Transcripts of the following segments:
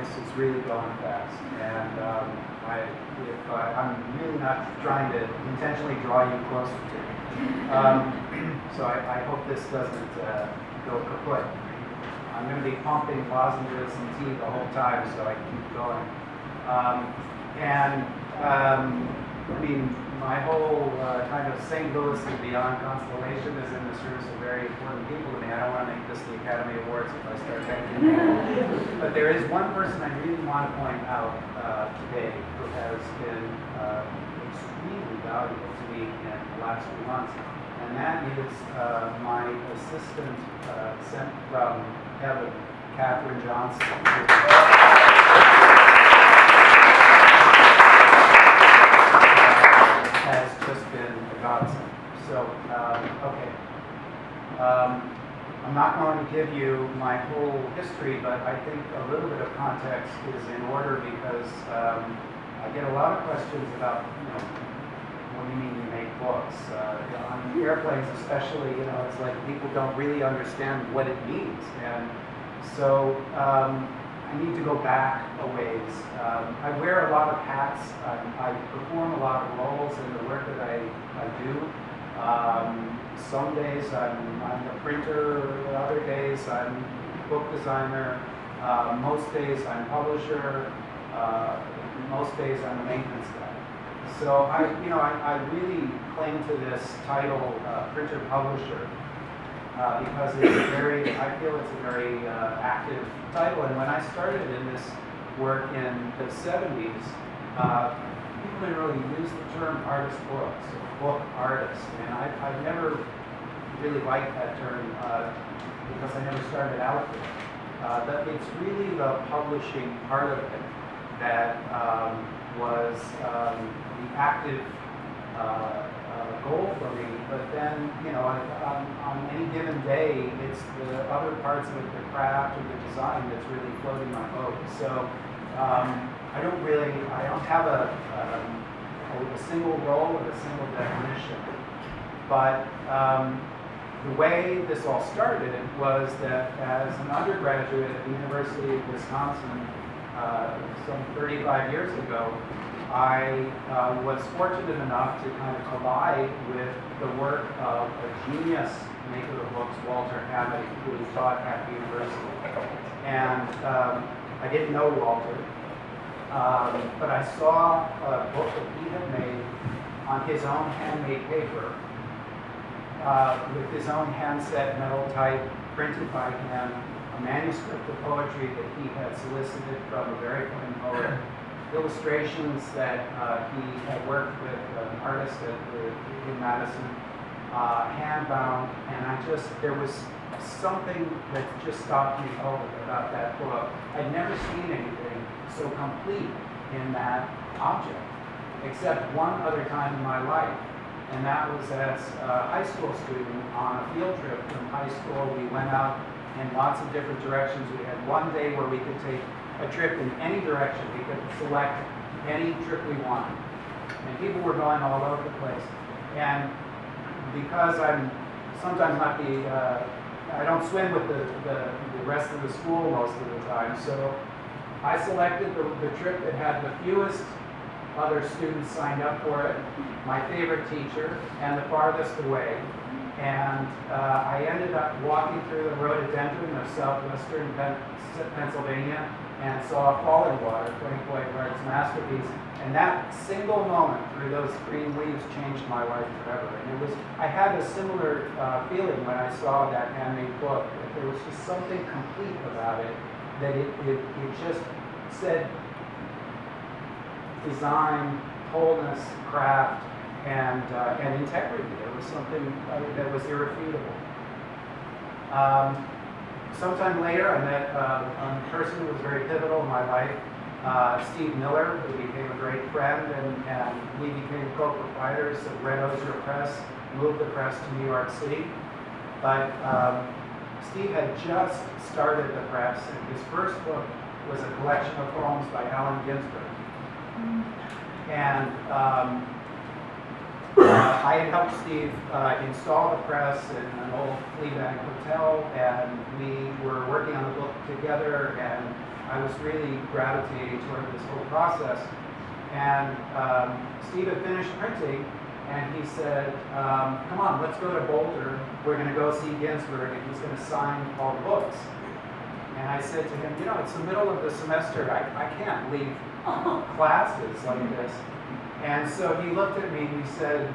voice is really going fast, and I'm really not trying to intentionally draw you closer to me. So I hope this doesn't go kaput. I'm going to be pumping lozenges and tea the whole time, so I can keep going. I mean, my whole kind of St. Louis and beyond constellation is in the service of very important people to me. I don't want to make this the Academy Awards if I start thanking people. But there is one person I really want to point out today who has been extremely valuable to me in the last few months, and that is my assistant sent from heaven, Catherine Johnson. Has just been a godsend. So, okay. I'm not going to give you my whole history, but I think a little bit of context is in order because I get a lot of questions about, what do you mean you make books? On airplanes especially, it's like people don't really understand what it means. And so, I need to go back a ways. I wear a lot of hats. I perform a lot of roles in the work that I do. Some days I'm a printer, other days I'm book designer, most days I'm publisher, most days I'm a maintenance guy. So I really cling to this title, printer publisher. Because I feel it's a very active title. And when I started in this work in the 70s, people didn't really use the term artist books, or book artist. And I've never really liked that term because I never started out there. But it's really the publishing part of it that was the active goal for me, but then, on any given day, it's the other parts of it, the craft or the design that's really floating my boat. So I don't have a single role or a single definition. But the way this all started was that as an undergraduate at the University of Wisconsin, some 35 years ago, I was fortunate enough to kind of collide with the work of a genius maker of books, Walter Hammett, who taught at the university. And I didn't know Walter, but I saw a book that he had made on his own handmade paper, with his own hand-set metal type, printed by him, a manuscript of poetry that he had solicited from a very fine poet, illustrations that he had worked with an artist in Madison, hand-bound, and there was something that just stopped me cold about that book. I'd never seen anything so complete in that object, except one other time in my life, and that was as a high school student on a field trip from high school. We went out in lots of different directions. We had one day where we could take a trip in any direction. We could select any trip we wanted. And people were going all over the place. And because I'm sometimes not I don't swim with the rest of the school most of the time, so I selected the trip that had the fewest other students signed up for it, my favorite teacher, and the farthest away. And I ended up walking through the rhododendron of southwestern Pennsylvania and saw Falling Water, Frank Lloyd Wright's masterpiece. And that single moment through those green leaves changed my life forever. And I had a similar feeling when I saw that handmade book. That there was just something complete about it, that it just said design, wholeness, craft, and integrity. There was something that was irrefutable. Sometime later, I met a person who was very pivotal in my life, Steve Miller, who became a great friend, and we became co-proprietors of Red Osier Press, moved the press to New York City. But Steve had just started the press, and his first book was a collection of poems by Allen Ginsberg. And I had helped Steve install the press in an old Fleabag hotel, and we were working on the book together, and I was really gravitating toward this whole process. And Steve had finished printing, and he said, come on, let's go to Boulder. We're going to go see Ginsberg, and he's going to sign all the books. And I said to him, you know, it's the middle of the semester. I can't leave classes like this. And so he looked at me and he said,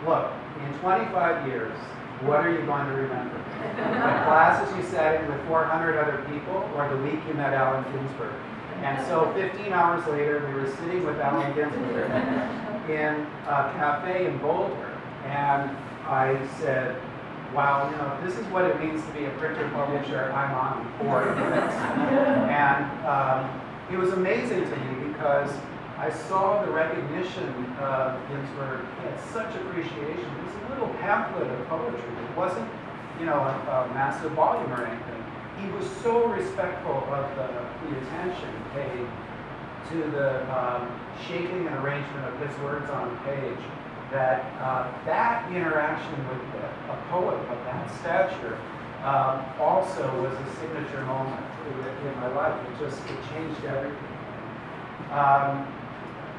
look, in 25 years, what are you going to remember? The classes you sat in with 400 other people, or the week you met Allen Ginsberg? And so 15 hours later, we were sitting with Allen Ginsberg in a cafe in Boulder, and I said, wow, you know, this is what it means to be a printer publisher. I'm on board for this. And it was amazing to me because I saw the recognition of Ginsberg. He had such appreciation. It was a little pamphlet of poetry. It wasn't, you know, a massive volume or anything. He was so respectful of the attention paid to the shaping and arrangement of his words on the page, that that interaction with a poet of that stature also was a signature moment in my life. It changed everything.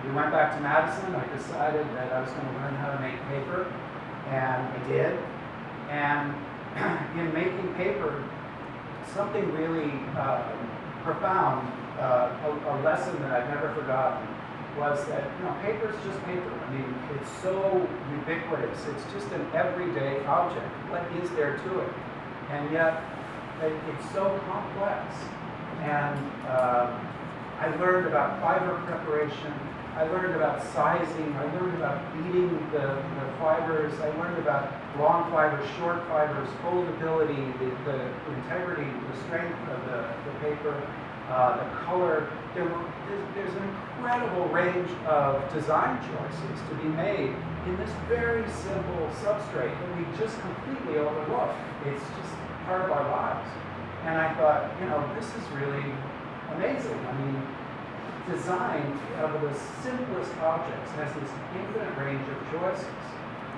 We went back to Madison. I decided that I was going to learn how to make paper, and I did. And in making paper, something really profound, a lesson that I've never forgotten, was that, you know, paper is just paper. I mean, it's so ubiquitous. It's just an everyday object. What is there to it? And yet, it's so complex. And I learned about fiber preparation. I learned about sizing. I learned about beating the fibers. I learned about long fibers, short fibers, foldability, the integrity, the strength of the paper, the color. There's an incredible range of design choices to be made in this very simple substrate that we just completely overlook. It's just part of our lives. And I thought, you know, this is really amazing. I mean, design of the simplest objects has this infinite range of choices,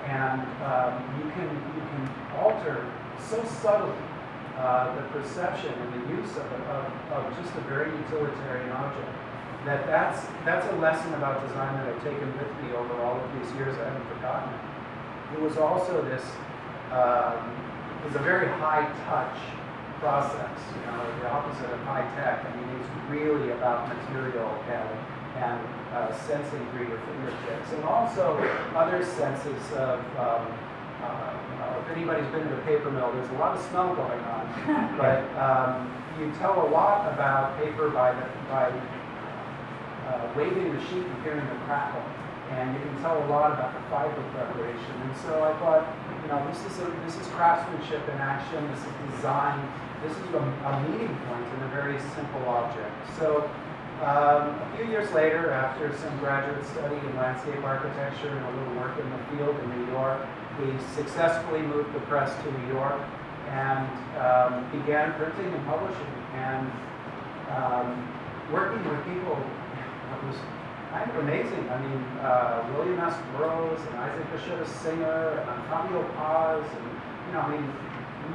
and you can alter so subtly the perception and the use of just a very utilitarian object. That's a lesson about design that I've taken with me over all of these years. I haven't forgotten it. It was also this. It was a very high touch process, you know, the opposite of high tech. I mean, it's really about material and sensing through your fingertips, and also other senses of, if anybody's been to a paper mill, there's a lot of smell going on, but you tell a lot about paper by waving the sheet and hearing the crackle, and you can tell a lot about the fiber preparation. And so I thought, you know, this is craftsmanship in action. This is design. This is a meeting point in a very simple object. So a few years later, after some graduate study in landscape architecture and a little work in the field in New York, we successfully moved the press to New York and began printing and publishing. And working with people was kind of amazing. I mean, William S. Burroughs and Isaac Bashevis Singer and Antonio Paz, and, you know, I mean,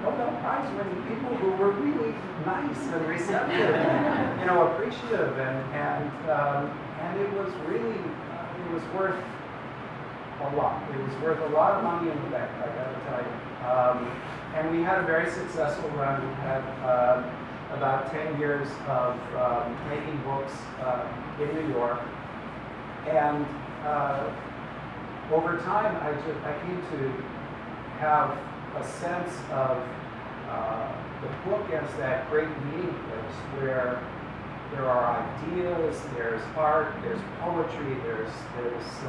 Nobel Prize winning people who were really nice and receptive, and, you know, appreciative, and it was really, it was worth a lot. It was worth a lot of money in the bank, I gotta tell you. And we had a very successful run. We had about 10 years of making books in New York, and over time I came to have a sense of the book as that great meeting place where there are ideas, there's art, there's poetry, there's this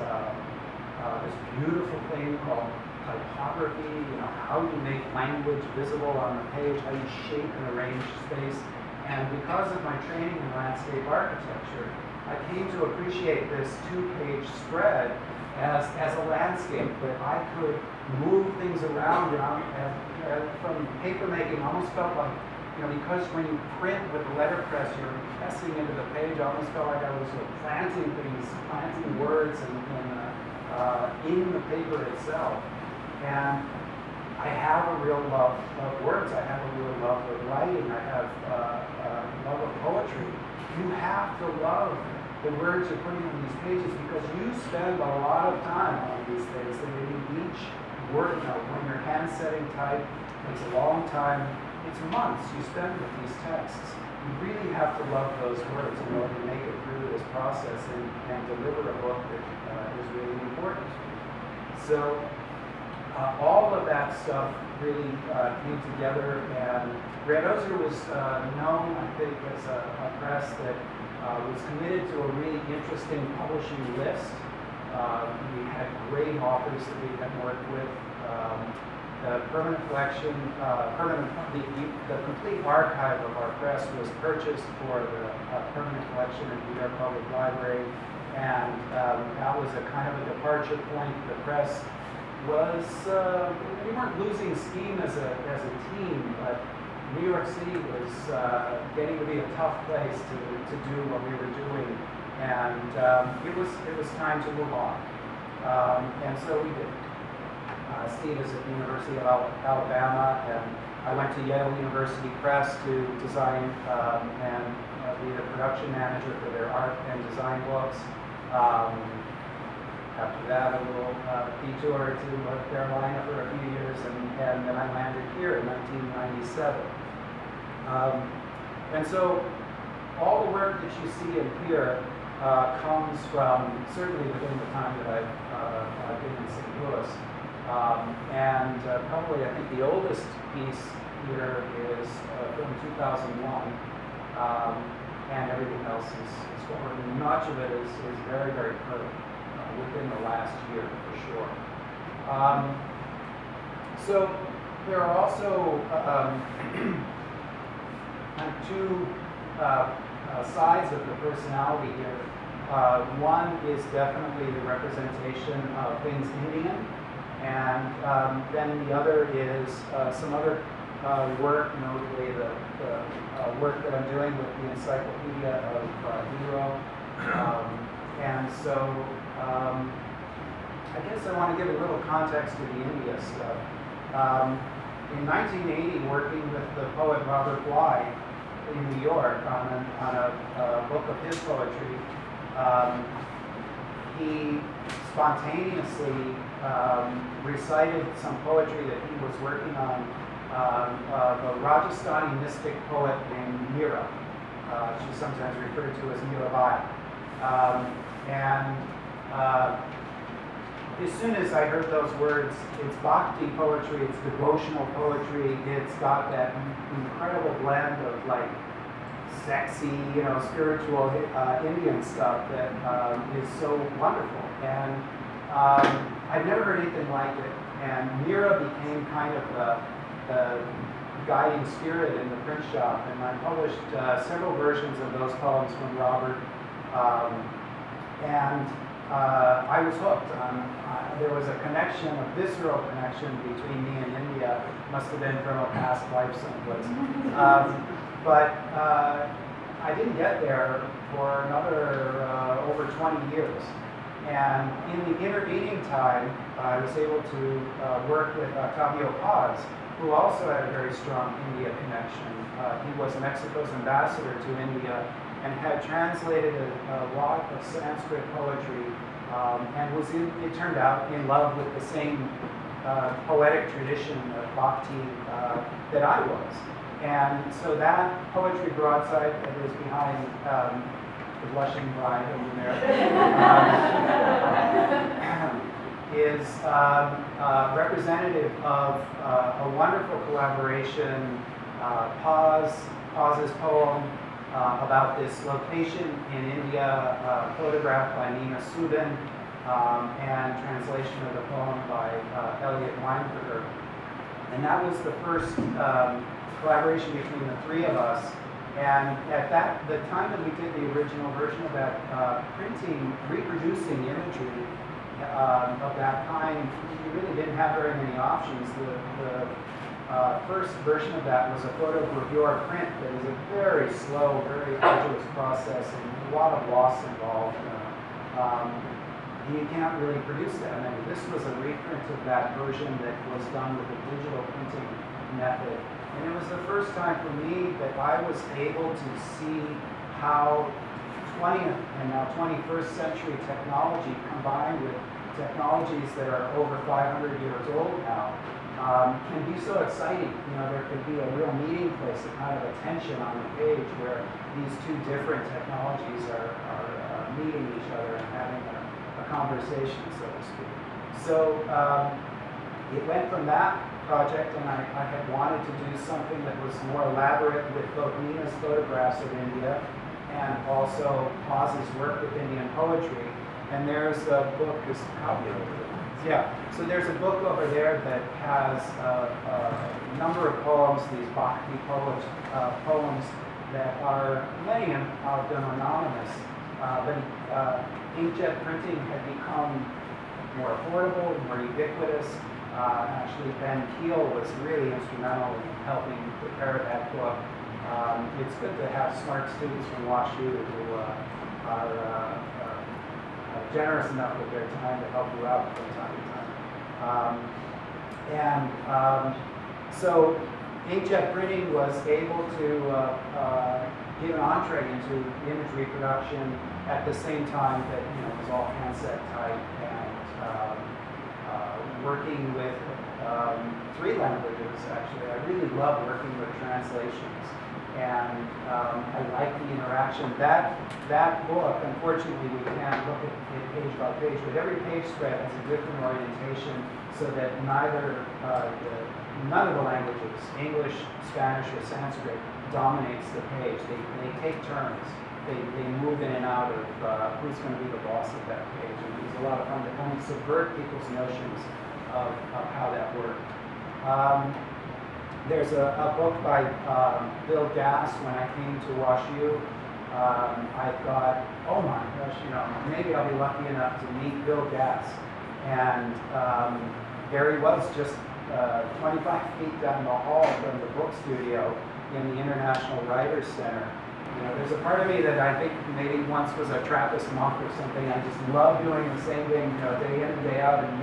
beautiful thing called typography, you know, how you make language visible on the page, how you shape and arrange space. And because of my training in landscape architecture, I came to appreciate this two-page spread as a landscape that I could move things around. And from paper making, almost felt like, you know, because when you print with the letterpress, you're pressing into the page. I almost felt like I was planting things, planting words in the paper itself. And I have a real love of words. I have a real love of writing. I have love of poetry, you have to love the words you're putting on these pages because you spend a lot of time on these things. And each word note, when you're hand setting type, it's a long time. It's months you spend with these texts. You really have to love those words in order to make it through this process and deliver a book that is really important. So all of that stuff really came together, and Red Ozer was known, I think, as a press that was committed to a really interesting publishing list. We had great authors that we had worked with. The permanent collection, the complete archive of our press was purchased for the permanent collection at New York Public Library, and that was a kind of a departure point. The press was, we weren't losing steam as a team, but New York City was getting to be a tough place to do what we were doing, and it was time to move on, and so we did. Steve is at the University of Alabama, and I went to Yale University Press to design and be the production manager for their art and design books. After that, a little detour to North Carolina for a few years, and then I landed here in 1997. And so all the work that you see in here comes from certainly within the time that I've been in St. Louis. And probably I think the oldest piece here is from 2001, and everything else is forward. And much of it is very, very current within the last year for sure. So there are also kind of two sides of the personality here. One is definitely the representation of things Indian. And then the other is some other work, notably the work that I'm doing with the Encyclopedia of Hero. And so I guess I want to give a little context to the India stuff. In 1980, working with the poet Robert Bly in New York on a book of his poetry, he spontaneously recited some poetry that he was working on of a Rajasthani mystic poet named Meera. She's sometimes referred to as Mirabai. As soon as I heard those words, it's bhakti poetry, it's devotional poetry, it's got that incredible blend of like sexy, spiritual Indian stuff that is so wonderful. And I'd never heard anything like it. And Meera became kind of the guiding spirit in the print shop. And I published several versions of those poems from Robert. I was hooked. There was a connection, a visceral connection between me and India. Must have been from a past life someplace. But I didn't get there for another over 20 years. And in the intervening time, I was able to work with Octavio Paz, who also had a very strong India connection. He was Mexico's ambassador to India and had translated a lot of Sanskrit poetry and was, it turned out, in love with the same poetic tradition of bhakti that I was. And so that poetry broadside that is behind the blushing bride over there is representative of a wonderful collaboration. Paz's poem about this location in India, photographed by Nina Sudin, and translation of the poem by Elliot Weinberger. And that was the first collaboration between the three of us. And at the time that we did the original version of that, reproducing imagery of that kind, we really didn't have very many options. The first version of that was a photogravure print that is a very slow, very arduous process and a lot of loss involved. You can't really produce that many. This was a reprint of that version that was done with a digital printing method. And it was the first time for me that I was able to see how 20th and now 21st century technology combined with technologies that are over 500 years old now can be so exciting. You know, there could be a real meeting place, a kind of a tension on the page where these two different technologies are meeting each other and having a conversation, so to speak. So it went from that project, and I had wanted to do something that was more elaborate with both Nina's photographs of India and also Oz's work with Indian poetry. And there's a book, this copy over there. Yeah, so there's a book over there that has a number of poems, these Bhakti poems that are, many of them anonymous, but inkjet printing had become more affordable, more ubiquitous. Actually, Ben Keel was really instrumental in helping prepare that book. It's good to have smart students from WashU who are generous enough with their time to help you out from time to time. So inkjet printing was able to give an entree into imagery production at the same time that, you know, it was all handset type and working with 3 languages, actually. I really love working with translations, and I like the interaction. That book, unfortunately, we can't look at it page by page, but every page spread has a different orientation so that none of the languages, English, Spanish, or Sanskrit, dominates the page. They take turns. They move in and out of who's going to be the boss of that page. And it was a lot of fun to kind of subvert people's notions of how that worked. There's a book by Bill Gass. When I came to WashU, I thought, oh my gosh, you know, maybe I'll be lucky enough to meet Bill Gass. And there he was, just 25 feet down the hall from the book studio in the International Writers Center. You know, there's a part of me that I think maybe once was a Trappist monk or something. I just love doing the same thing, you know, day in and day out, and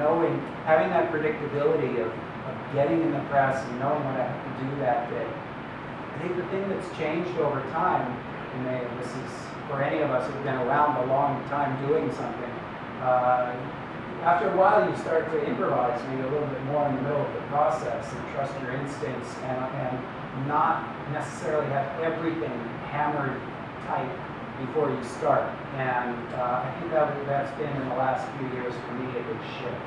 having that predictability of getting in the press and knowing what I have to do that day. I think the thing that's changed over time, and this is for any of us who've been around a long time doing something, after a while you start to improvise maybe a little bit more in the middle of the process and trust your instincts and not necessarily have everything hammered tight before you start. And I think that's been in the last few years for me a big shift.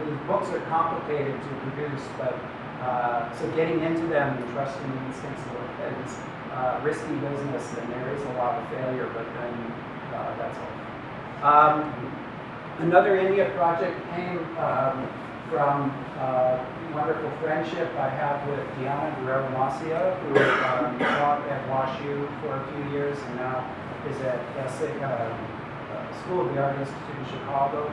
The books are complicated to produce, but so getting into them and trusting the instincts a little bit is risky business, and there is a lot of failure, but then that's all. Another India project came from wonderful friendship I have with Diana Guerrero-Macia, who taught at WashU for a few years and now is at School of the Art Institute in Chicago.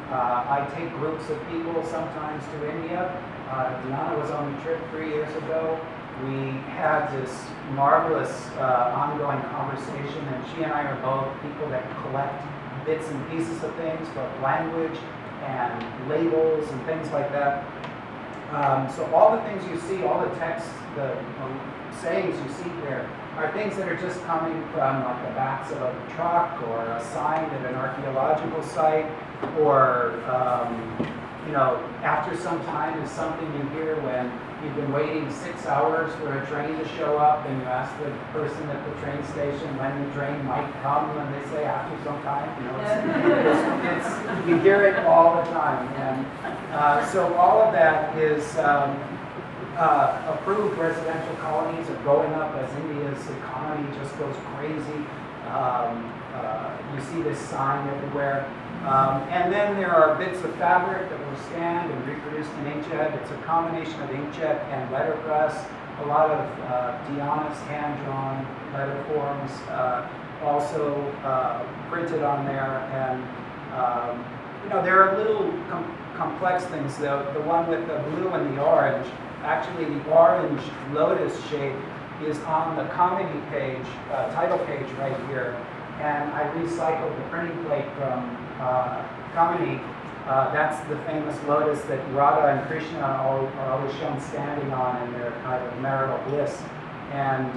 I take groups of people sometimes to India. Diana was on the trip 3 years ago. We had this marvelous ongoing conversation, and she and I are both people that collect bits and pieces of things, both language and labels and things like that. So all the things you see, all the texts, the sayings you see here are things that are just coming from like the backs of a truck or a sign at an archaeological site, or you know, after some time is something you hear when you've been waiting 6 hours for a train to show up, and you ask the person at the train station when the train might come, and they say after some time. You know, you hear it all the time, and so all of that is approved residential colonies are going up as India's economy just goes crazy. You see this sign everywhere. And then there are bits of fabric that were scanned and reproduced in inkjet. It's a combination of inkjet and letterpress. A lot of Diana's hand-drawn letter forms also printed on there. And you know, there are little complex things. The one with the blue and the orange, actually the orange lotus shape is on the comedy page, title page right here. And I recycled the printing plate from Comedy That's the famous lotus that Radha and Krishna are always shown standing on in their kind of marital bliss. And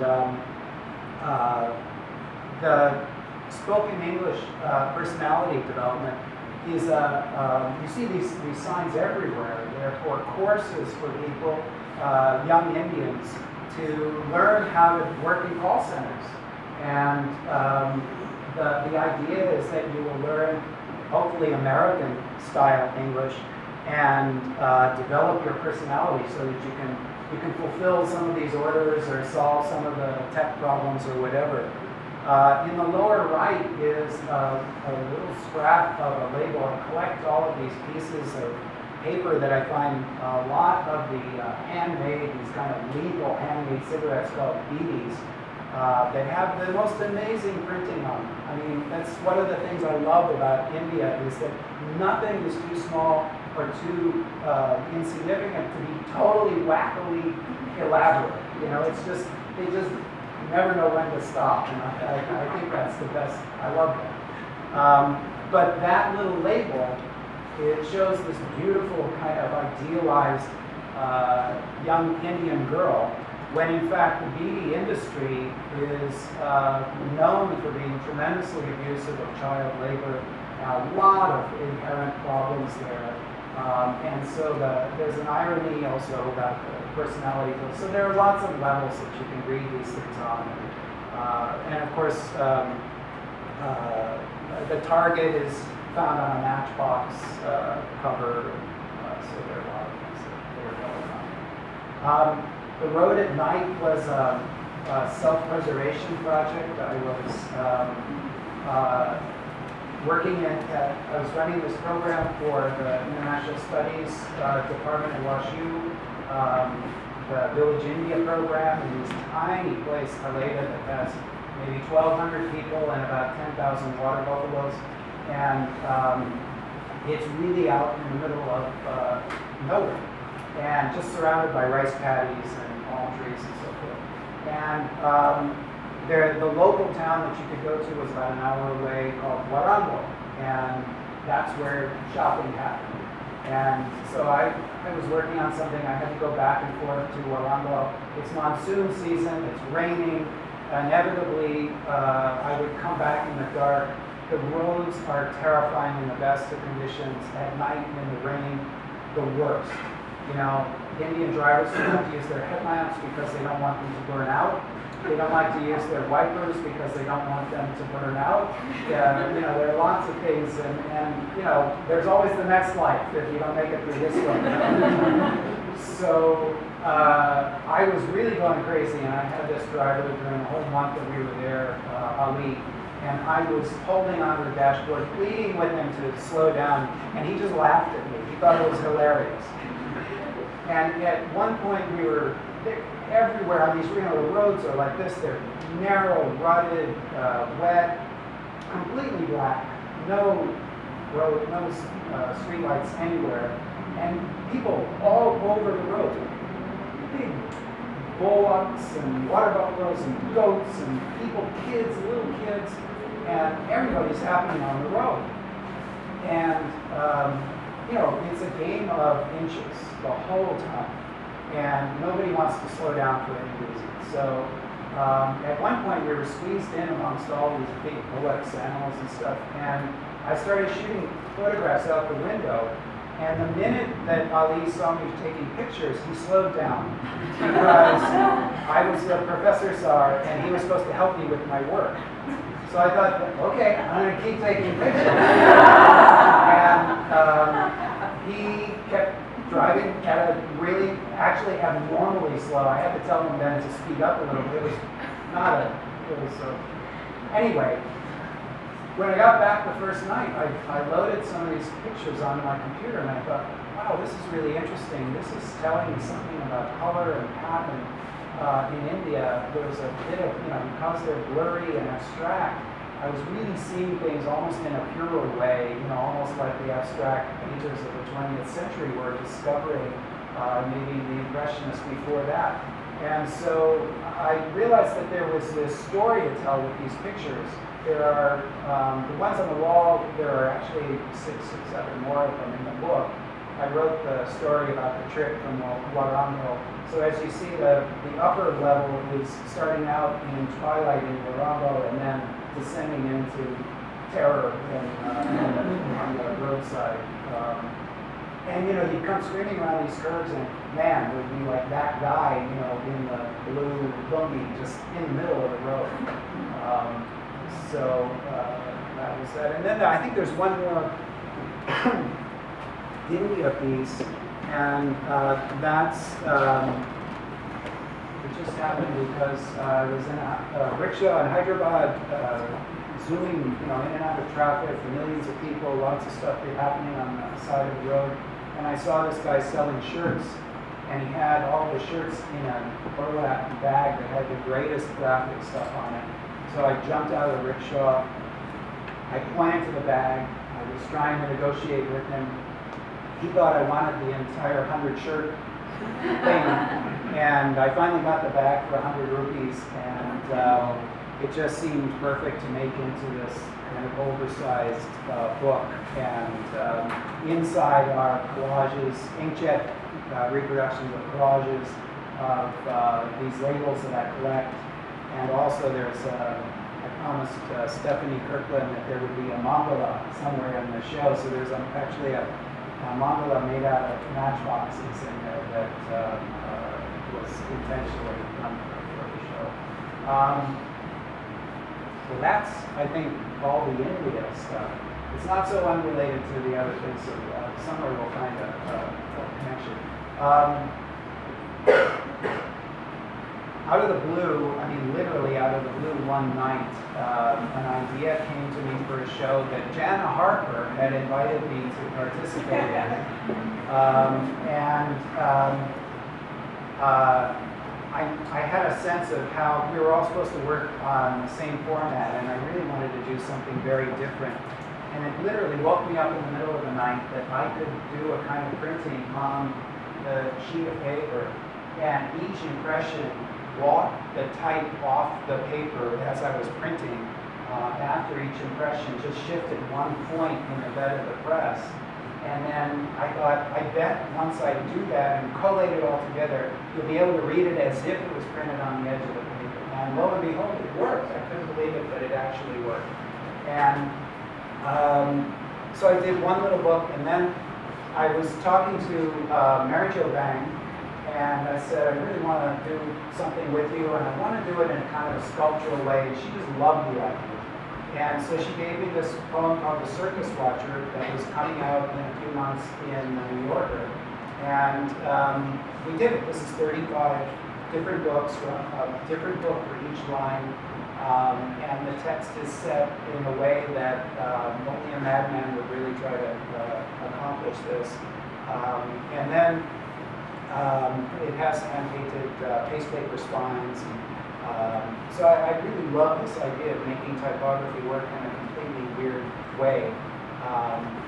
the spoken English personality development is you see these signs everywhere. They're for courses for people, young Indians, to learn how to work in call centers. And the idea is that you will learn, hopefully, American-style English and develop your personality so that you can fulfill some of these orders or solve some of the tech problems or whatever. In the lower right is a little scrap of a label. I collect all of these pieces of paper that I find a lot of the handmade, these kind of legal handmade cigarettes called BDs. They have the most amazing printing on them. I mean, that's one of the things I love about India is that nothing is too small or too insignificant to be totally wackily elaborate. You know, it's just, they just never know when to stop. And I think that's the best. I love that. But that little label, it shows this beautiful kind of idealized young Indian girl, when in fact the beady industry is known for being tremendously abusive of child labor, a lot of inherent problems there. And so there's an irony also about the personality. So there are lots of levels that you can read these things on. And of course, the target is found on a Matchbox cover. So there are a lot of things that are going on. The Road at Night was a self-preservation project. I was running this program for the International Studies Department at WashU, the Village India program, in this tiny place, Kaleda, that has maybe 1,200 people and about 10,000 water buffaloes. And it's really out in the middle of nowhere, and just surrounded by rice paddies and palm trees and so forth. And the local town that you could go to was about an hour away, called Warango, and that's where shopping happened. And so I was working on something. I had to go back and forth to Warango. It's monsoon season, it's raining. Inevitably, I would come back in the dark. The roads are terrifying in the best of conditions. At night in the rain, the worst. You know, Indian drivers don't like to use their headlamps because they don't want them to burn out. They don't like to use their wipers because they don't want them to burn out. Yeah, you know, there are lots of things, and you know, there's always the next life if you don't make it through this one. So I was really going crazy, and I had this driver during the whole month that we were there, Ali, and I was holding onto the dashboard, pleading with him to slow down, and he just laughed at me. He thought it was hilarious. And at one point we were everywhere on these, you know, the roads are like this. They're narrow, rutted, wet, completely black, no road, no street lights anywhere, and people all over the road. Big bullocks and water buffaloes and goats and people, kids, little kids, and everybody's happening on the road. And you know, it's a game of inches the whole time, and nobody wants to slow down for any reason. So at one point we were squeezed in amongst all these big bullocks, animals and stuff, and I started shooting photographs out the window. And the minute that Ali saw me taking pictures, he slowed down because I was the professor czar and he was supposed to help me with my work. So I thought, okay, I'm going to keep taking pictures. And he kept driving at a really, actually abnormally slow. I had to tell him then to speed up a little bit. It was not a, it was so. Anyway, when I got back the first night, I loaded some of these pictures onto my computer, and I thought, wow, this is really interesting. This is telling me something about color and pattern. In India, there was a bit of, you know, because they're blurry and abstract, I was really seeing things almost in a purer way, you know, almost like the abstract painters of the 20th century were discovering maybe the Impressionists before that. And so I realized that there was this story to tell with these pictures. There are, the ones on the wall, there are actually six, seven more of them in the book. I wrote the story about the trip from Warango. So as you see, the upper level is starting out in twilight in Warango and then descending into terror on the roadside. And you know, you'd come screaming around these curves and man, there would be like that guy, you know, in the blue lungi just in the middle of the road. So that was that. And then I think there's one more India piece, and that's, it just happened because I was in a rickshaw in Hyderabad, zooming, you know, in and out of traffic, millions of people, lots of stuff happening on the side of the road. And I saw this guy selling shirts, and he had all the shirts in a burlap bag that had the greatest graphic stuff on it. So I jumped out of the rickshaw, I pointed to the bag, I was trying to negotiate with him. He thought I wanted the entire 100 shirt thing, and I finally got the bag for 100 rupees, and it just seemed perfect to make into this kind of oversized book. And inside are collages, inkjet reproductions of collages of these labels that I collect. And also there's, I promised Stephanie Kirkland that there would be a mandala somewhere in the show. So there's actually a mandala made out of matchboxes in there that was intentionally done for the show. So that's, I think, all the India stuff. It's not so unrelated to the other things, so somewhere we'll find a connection. Out of the blue, I mean literally out of the blue one night, an idea came to me for a show that Jana Harper had invited me to participate in. I had a sense of how we were all supposed to work on the same format, and I really wanted to do something very different. And it literally woke me up in the middle of the night that I could do a kind of printing on the sheet of paper, and each impression walked the type off the paper as I was printing. After each impression, just shifted one point in the bed of the press. And then I thought, I bet once I do that and collate it all together, you'll be able to read it as if it was printed on the edge of the paper. And lo and behold, it worked. I couldn't believe it, but it actually worked. And so I did one little book, and then I was talking to Mary Jo Bang, and I said, I really want to do something with you, and I want to do it in a kind of a sculptural way. And she just loved the idea. And so she gave me this poem called The Circus Watcher that was coming out in a few months in the New Yorker. And we did it. This is 35 different books, a different book for each line. And the text is set in a way that only a madman would really try to accomplish this. And then it has hand-painted paste paper spines. So I really love this idea of making typography work in a completely weird way.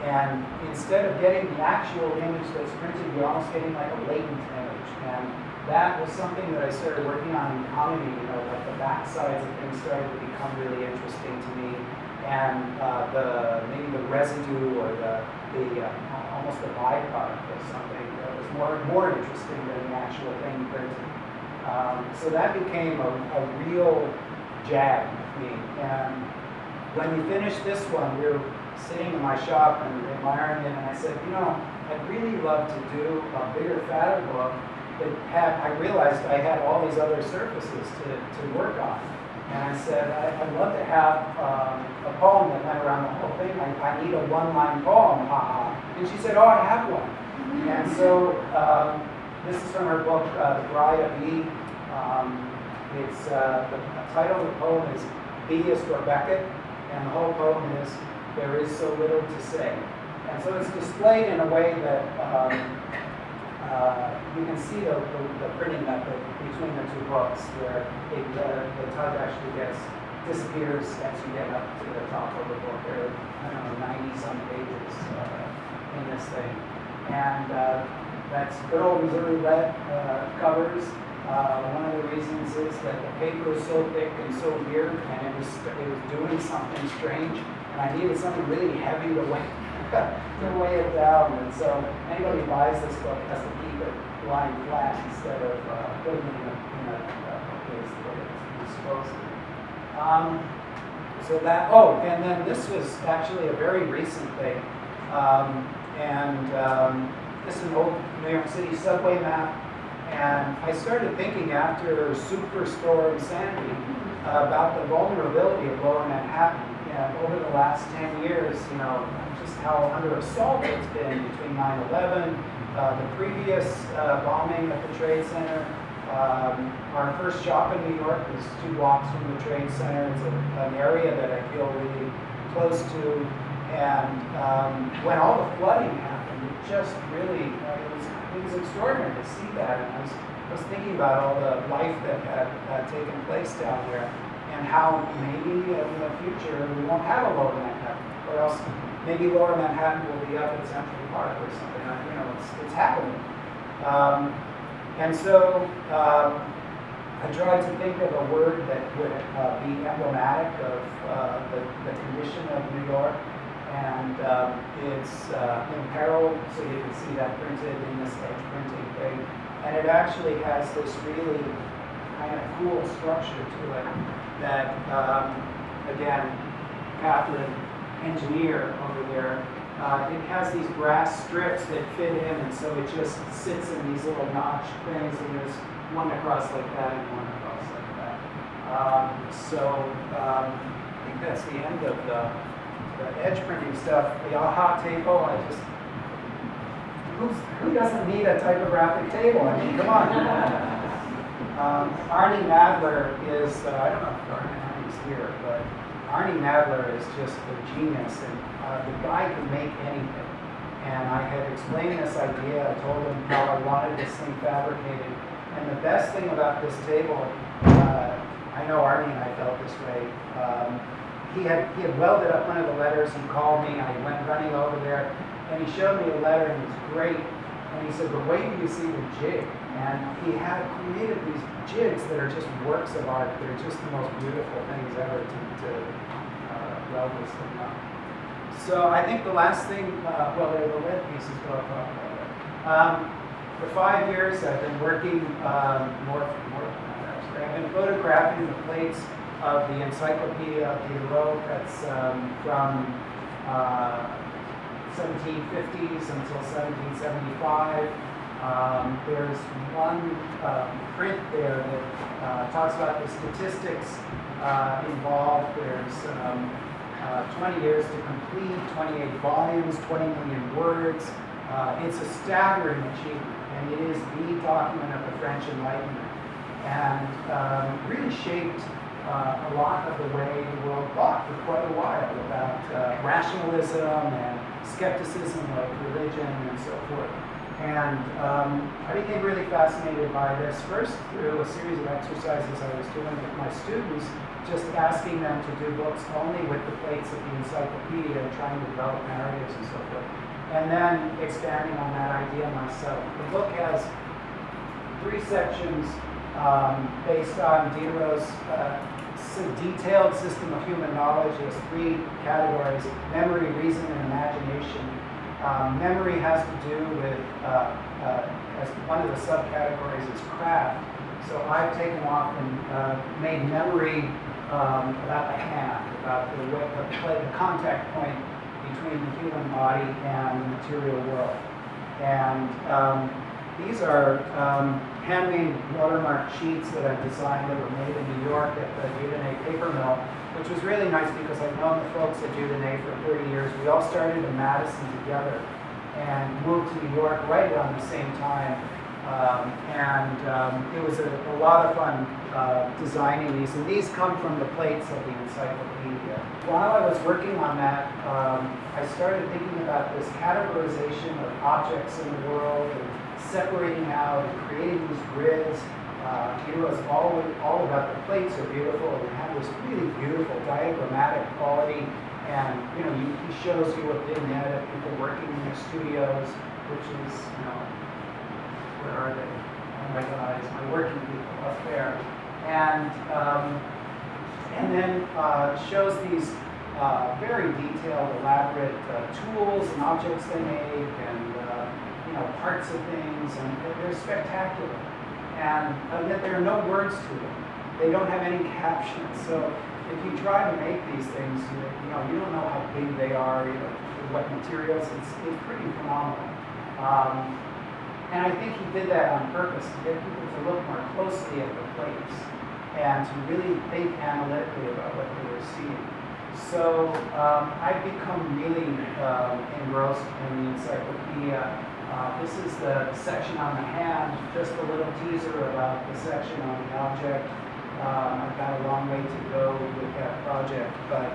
And instead of getting the actual image that's printed, you're almost getting like a latent image. And that was something that I started working on in comedy, you know, like the backsides of things started to become really interesting to me. And maybe the residue or almost the byproduct of something that was more interesting than the actual thing printed. So that became a real jag with me. And when we finished this one, we were sitting in my shop and admiring it, and I said, you know, I'd really love to do a bigger, fatter book that I realized I had all these other surfaces to work on. And I said, I'd love to have a poem that went around the whole thing. I need a one-line poem, haha. And she said, oh, I have one. And so this is from her book, The Bride of E. The title of the poem is B is for Beckett, and the whole poem is There Is So Little to Say. And so it's displayed in a way that you can see the printing method between the two books, where the type actually disappears as you get up to the top of the book. There are, I don't know, 90-some pages in this thing. And that's good old Missouri red covers. One of the reasons is that the paper is so thick and so weird, and it was doing something strange, and I needed something really heavy to weigh, to weigh it down. And so anybody who buys this book has to keep it lying flat instead of putting it in a place where it's supposed to be. So that, oh, and then this was actually a very recent thing. This is an old New York City subway map. And I started thinking after Superstorm Sandy about the vulnerability of Lower Manhattan. And over the last 10 years, you know, just how under assault it's been between 9/11, the previous bombing at the Trade Center. Our first shop in New York was 2 blocks from the Trade Center. It's an area that I feel really close to. And when all the flooding happened, it just really, it was extraordinary to see that. And I was thinking about all the life that had taken place down there, and how maybe in the future we won't have a Lower Manhattan, or else maybe Lower Manhattan will be up at Central Park or something. You know, it's happening. And so I tried to think of a word that would be emblematic of the condition of New York. And it's in peril, so you can see that printed in this edge printing thing. And it actually has this really kind of cool structure to it that, again, Catherine, engineer over there, it has these brass strips that fit in, and so it just sits in these little notch things, and there's one across like that and one across like that. I think that's the end of the edge printing stuff. The AHA table, who doesn't need a typographic table? I mean, come on. Arnie Nadler is, I don't know if Arnie's here, but Arnie Nadler is just a genius, and the guy can make anything. And I had explained this idea, I told him how I wanted this thing fabricated. And the best thing about this table, I know Arnie and I felt this way, he had welded up one of the letters. He called me, I went running over there, and he showed me a letter, and it was great. And he said, but wait till you see the jig. And he had created these jigs that are just works of art. They're just the most beautiful things ever to weld this thing up. So I think the last thing, well, they're the lead pieces, but I'll talk about it. For 5 years, I've been working more than that, actually. I've been photographing the plates of the Encyclopedia of Diderot. That's from 1750s until 1775. There's one print there that talks about the statistics involved. There's 20 years to complete, 28 volumes, 20 million words. It's a staggering achievement, and it is the document of the French Enlightenment, and really shaped a lot of the way the world thought for quite a while about rationalism and skepticism of religion and so forth. And I became really fascinated by this, first through a series of exercises I was doing with my students, just asking them to do books only with the plates of the encyclopedia and trying to develop narratives and so forth. And then expanding on that idea myself. The book has 3 sections based on Diderot's detailed system of human knowledge. There's 3 categories: memory, reason, and imagination. Memory has to do with, as one of the subcategories is craft. So I've taken off and made memory about the hand, about the contact point between the human body and the material world. And these are handmade watermark sheets that I've designed that were made in New York at the Udine paper mill, which was really nice because I've known the folks at Udine for 30 years. We all started in Madison together and moved to New York right around the same time. It was a lot of fun designing these, and these come from the plates of the encyclopedia. While I was working on that, I started thinking about this categorization of objects in the world and separating out and creating these grids. It was all about the plates are beautiful, and they have this really beautiful diagrammatic quality. And he shows you a vignette of people working in their studios, which is, where are they? my guys, my working people up there. And then shows these very detailed, elaborate tools and objects they make, and parts of things, and they're spectacular. And yet there are no words to them. They don't have any captions. So if you try to make these things, you don't know how big they are, what materials. It's pretty phenomenal. And I think he did that on purpose to get people to look more closely at the plates and to really think analytically about what they were seeing. So I've become really engrossed in the encyclopedia. This is the section on the hand, just a little teaser about the section on the object. I've got a long way to go with that project, but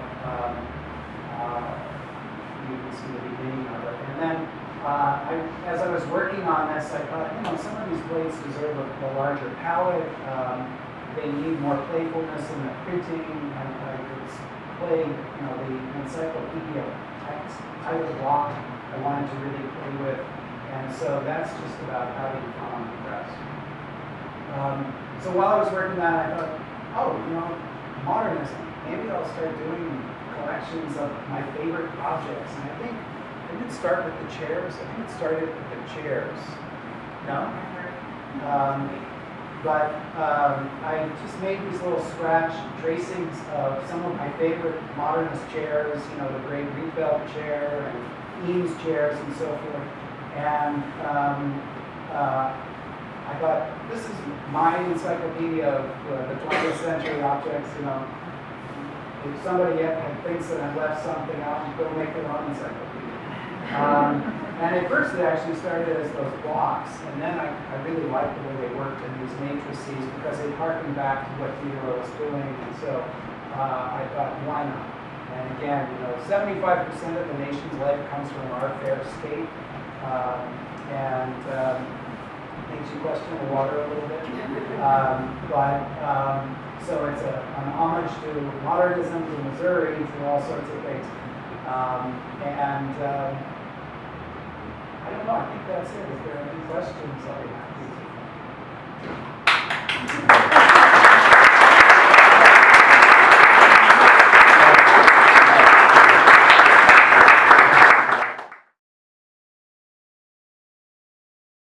you can see the beginning of it. And then as I was working on this, I thought, some of these plates deserve a larger palette. They need more playfulness in the printing, and I could play, the encyclopedia text title block I wanted to really play with. And so that's just about having fun on the press. So while I was working on that, I thought, modernism. Maybe I'll start doing collections of my favorite objects. And I think I didn't start with the chairs. I think it started with the chairs. No? But I just made these little scratch tracings of some of my favorite modernist chairs, the great Rietveld chair and Eames chairs and so forth. And I thought, this is my encyclopedia of the 20th century objects. If somebody thinks that I've left something out, go make their own encyclopedia. And at first it actually started as those blocks, and then I really liked the way they worked in these matrices because they harkened back to what Diderot was doing, and so I thought, why not? And again, 75% of the nation's life comes from our fair state, and makes you question the water a little bit. So it's an homage to modernism, to Missouri, to all sorts of things. I don't know, I think that's it. Is there any questions? I'll be happy to.